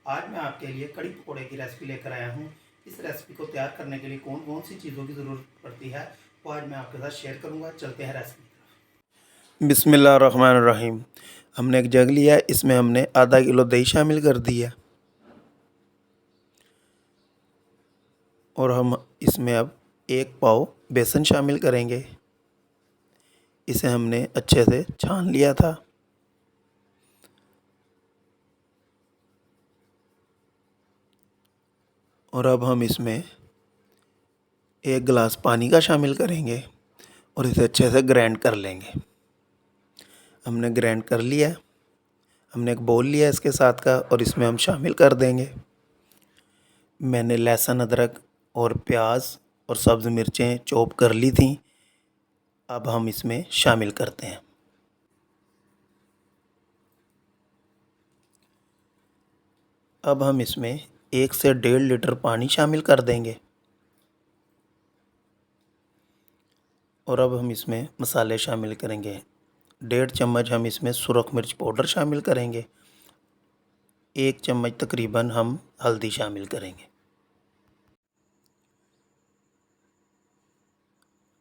आज मैं आपके लिए कड़ी पकौड़े की रेसिपी लेकर आया हूँ। इस रेसिपी को तैयार करने के लिए कौन कौन सी चीज़ों की ज़रूरत पड़ती है वो आज मैं आपके साथ शेयर करूँगा। चलते हैं रेसिपी की तरफ। बिस्मिल्लाहिर्रहमानिर्रहीम। हमने एक जग लिया है, इसमें हमने आधा किलो दही शामिल कर दिया और हम इसमें अब 1 पाव बेसन शामिल करेंगे। इसे हमने अच्छे से छान लिया था। और अब हम इसमें 1 गिलास पानी का शामिल करेंगे और इसे अच्छे से ग्राइंड कर लेंगे। हमने ग्राइंड कर लिया है। हमने एक बाउल लिया इसके साथ का और इसमें हम शामिल कर देंगे। मैंने लहसुन, अदरक और प्याज और सब्ज़ मिर्चें चॉप कर ली थी। अब हम इसमें शामिल करते हैं। अब हम इसमें 1 से 1.5 लीटर पानी शामिल कर देंगे। और अब हम इसमें मसाले शामिल करेंगे। 1.5 चम्मच हम इसमें सुरख मिर्च पाउडर शामिल करेंगे। 1 चम्मच तकरीबन हम हल्दी शामिल करेंगे।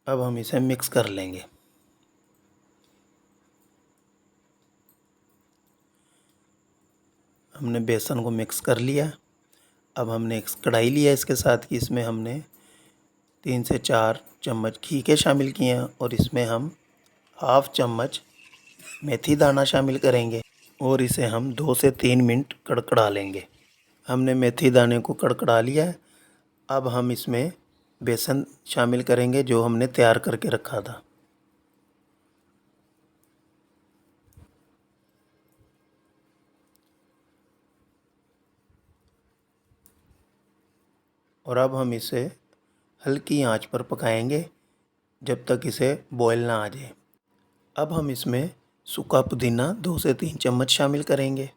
अब हम इसे मिक्स कर लेंगे। हमने बेसन को मिक्स कर लिया। अब हमने एक कढ़ाई लिया इसके साथ कि इसमें हमने 3 से 4 चम्मच घी के शामिल किए हैं और इसमें हम हाफ़ चम्मच मेथी दाना शामिल करेंगे और इसे हम 2 से 3 मिनट कड़कड़ा लेंगे। हमने मेथी दाने को कड़कड़ा लिया है। अब हम इसमें बेसन शामिल करेंगे जो हमने तैयार करके रखा था। और अब हम इसे हल्की आंच पर पकाएंगे जब तक इसे बॉयल ना आ जाए। अब हम इसमें सूखा पुदीना 2 से 3 चम्मच शामिल करेंगे।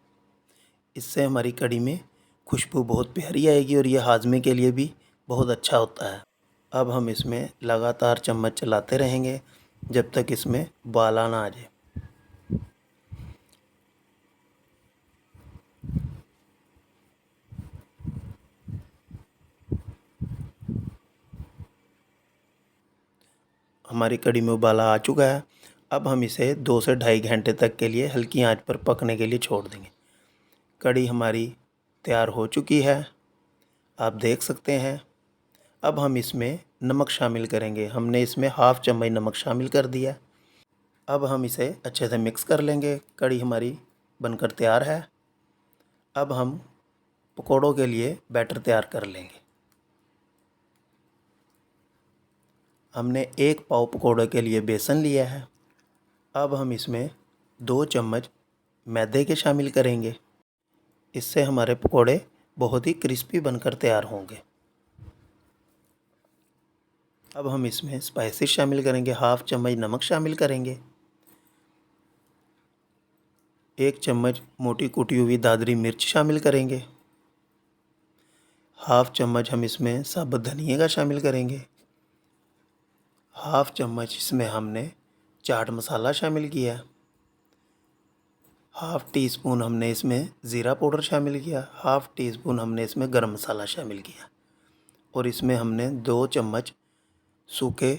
इससे हमारी कढ़ी में खुशबू बहुत प्यारी आएगी और यह हाजमे के लिए भी बहुत अच्छा होता है। अब हम इसमें लगातार चम्मच चलाते रहेंगे जब तक इसमें उबाल ना आ जाए। हमारी कढ़ी में उबाला आ चुका है। अब हम इसे 2 से ढाई घंटे तक के लिए हल्की आंच पर पकने के लिए छोड़ देंगे। कढ़ी हमारी तैयार हो चुकी है, आप देख सकते हैं। अब हम इसमें नमक शामिल करेंगे। हमने इसमें हाफ़ चम्मच नमक शामिल कर दिया। अब हम इसे अच्छे से मिक्स कर लेंगे। कढ़ी हमारी बनकर तैयार है। अब हम पकौड़ों के लिए बैटर तैयार कर लेंगे। हमने 1 पाव पकौड़े के लिए बेसन लिया है। अब हम इसमें 2 चम्मच मैदे के शामिल करेंगे। इससे हमारे पकौड़े बहुत ही क्रिस्पी बनकर तैयार होंगे। अब हम इसमें स्पाइसेस शामिल करेंगे। हाफ़ चम्मच नमक शामिल करेंगे। 1 चम्मच मोटी कुटी हुई दादरी मिर्च शामिल करेंगे। हाफ़ चम्मच हम इसमें साबुत धनिया का शामिल करेंगे। हाफ़ चम्मच इसमें हमने चाट मसाला शामिल किया। हाफ़ टी स्पून हमने इसमें ज़ीरा पाउडर शामिल किया। हाफ़ टी स्पून हमने इसमें गरम मसाला शामिल किया। और इसमें हमने 2 चम्मच सूखे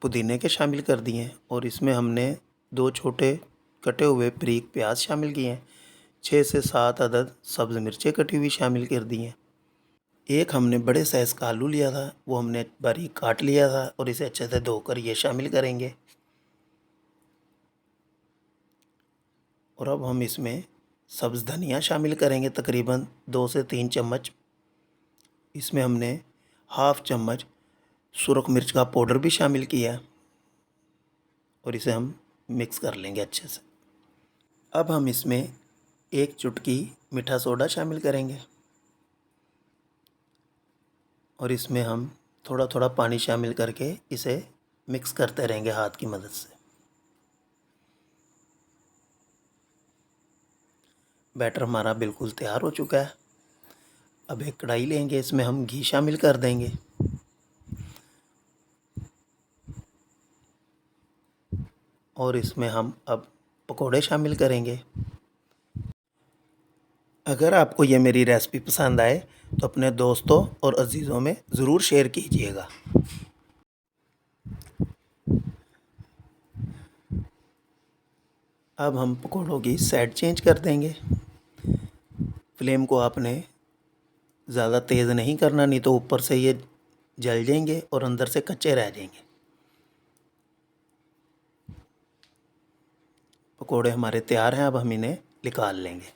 पुदीने के शामिल कर दिए और इसमें हमने 2 छोटे कटे हुए बारीक प्याज शामिल किए हैं। 6 से 7 अदद सब्ज़ मिर्चें कटी हुई शामिल कर दी हैं। एक हमने बड़े साइज़ का आलू लिया था, वो हमने बारीक काट लिया था और इसे अच्छे से धोकर ये शामिल करेंगे। और अब हम इसमें सब्ज़ धनिया शामिल करेंगे तकरीबन 2 से 3 चम्मच। इसमें हमने हाफ़ चम्मच सुरख मिर्च का पाउडर भी शामिल किया और इसे हम मिक्स कर लेंगे अच्छे से। अब हम इसमें 1 चुटकी मीठा सोडा शामिल करेंगे और इसमें हम थोड़ा थोड़ा पानी शामिल करके इसे मिक्स करते रहेंगे हाथ की मदद से। बैटर हमारा बिल्कुल तैयार हो चुका है। अब एक कढ़ाई लेंगे, इसमें हम घी शामिल कर देंगे और इसमें हम अब पकोड़े शामिल करेंगे। अगर आपको ये मेरी रेसिपी पसंद आए तो अपने दोस्तों और अजीज़ों में ज़रूर शेयर कीजिएगा। अब हम पकौड़ों की साइड चेंज कर देंगे। फ्लेम को आपने ज़्यादा तेज़ नहीं करना, नहीं तो ऊपर से ये जल जाएंगे और अंदर से कच्चे रह जाएंगे। पकोड़े हमारे तैयार हैं, अब हम इन्हें निकाल लेंगे।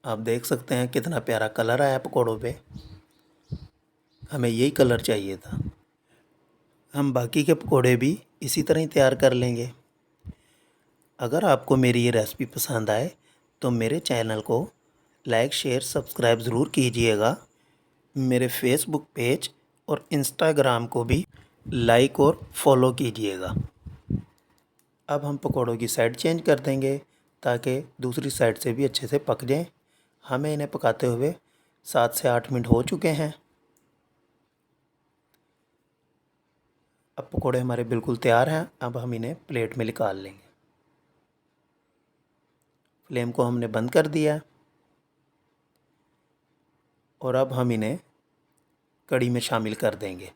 आप देख सकते हैं कितना प्यारा कलर आया पकोड़ों पे। हमें यही कलर चाहिए था। हम बाकी के पकोड़े भी इसी तरह ही तैयार कर लेंगे। अगर आपको मेरी ये रेसिपी पसंद आए तो मेरे चैनल को लाइक शेयर सब्सक्राइब ज़रूर कीजिएगा। मेरे फेसबुक पेज और इंस्टाग्राम को भी लाइक और फॉलो कीजिएगा। अब हम पकोड़ों की साइड चेंज कर देंगे ताकि दूसरी साइड से भी अच्छे से पक जाएं। हमें इन्हें पकाते हुए 7 से 8 मिनट हो चुके हैं। अब पकोड़े हमारे बिल्कुल तैयार हैं। अब हम इन्हें प्लेट में निकाल लेंगे। फ्लेम को हमने बंद कर दिया और अब हम इन्हें कढ़ी में शामिल कर देंगे।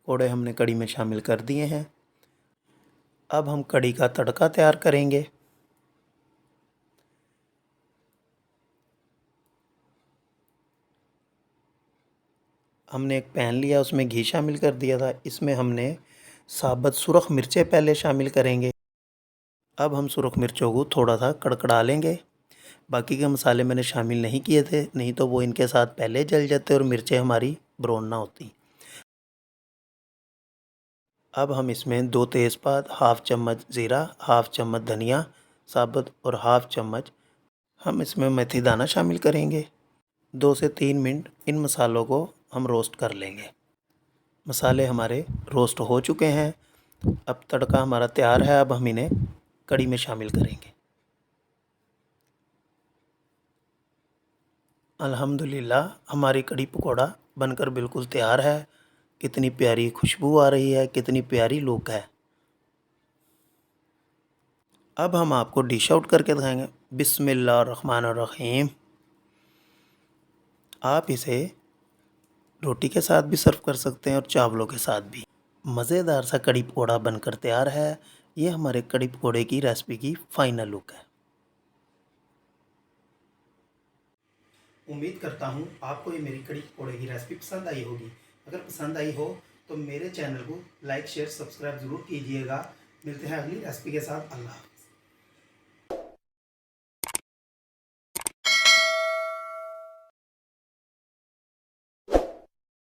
पकोड़े हमने कढ़ी में शामिल कर दिए हैं। अब हम कढ़ी का तड़का तैयार करेंगे। हमने एक पैन लिया, उसमें घी शामिल कर दिया था। इसमें हमने साबुत सुरख मिर्चें पहले शामिल करेंगे। अब हम सुरख मिर्चों को थोड़ा सा कड़कड़ा लेंगे। बाकी के मसाले मैंने शामिल नहीं किए थे, नहीं तो वो इनके साथ पहले जल जाते और मिर्चें हमारी ब्राउन ना होती। अब हम इसमें 2 तेज़पात, हाफ़ चम्मच ज़ीरा, हाफ़ चम्मच धनिया साबुत और हाफ़ चम्मच हम इसमें मेथी दाना शामिल करेंगे। 2 से 3 मिनट इन मसालों को हम रोस्ट कर लेंगे। मसाले हमारे रोस्ट हो चुके हैं। अब तड़का हमारा तैयार है। अब हम इन्हें कढ़ी में शामिल करेंगे। अल्हम्दुलिल्लाह हमारी कढ़ी पकौड़ा बनकर बिल्कुल तैयार है। कितनी प्यारी खुशबू आ रही है, कितनी प्यारी लुक है। अब हम आपको डिश आउट करके दिखाएंगे। बिस्मिल्लाहिर्रहमानिर्रहीम। आप इसे रोटी के साथ भी सर्व कर सकते हैं और चावलों के साथ भी। मज़ेदार सा कढ़ी पकौड़ा बनकर तैयार है। ये हमारे कढ़ी पकौड़े की रेसिपी की फ़ाइनल लुक है। उम्मीद करता हूँ आपको ये मेरी कढ़ी पकौड़े की रेसिपी पसंद आई होगी। अगर पसंद आई हो तो मेरे चैनल को लाइक शेयर सब्सक्राइब ज़रूर कीजिएगा। मिलते हैं अगली रेसिपी के साथ। अल्लाह।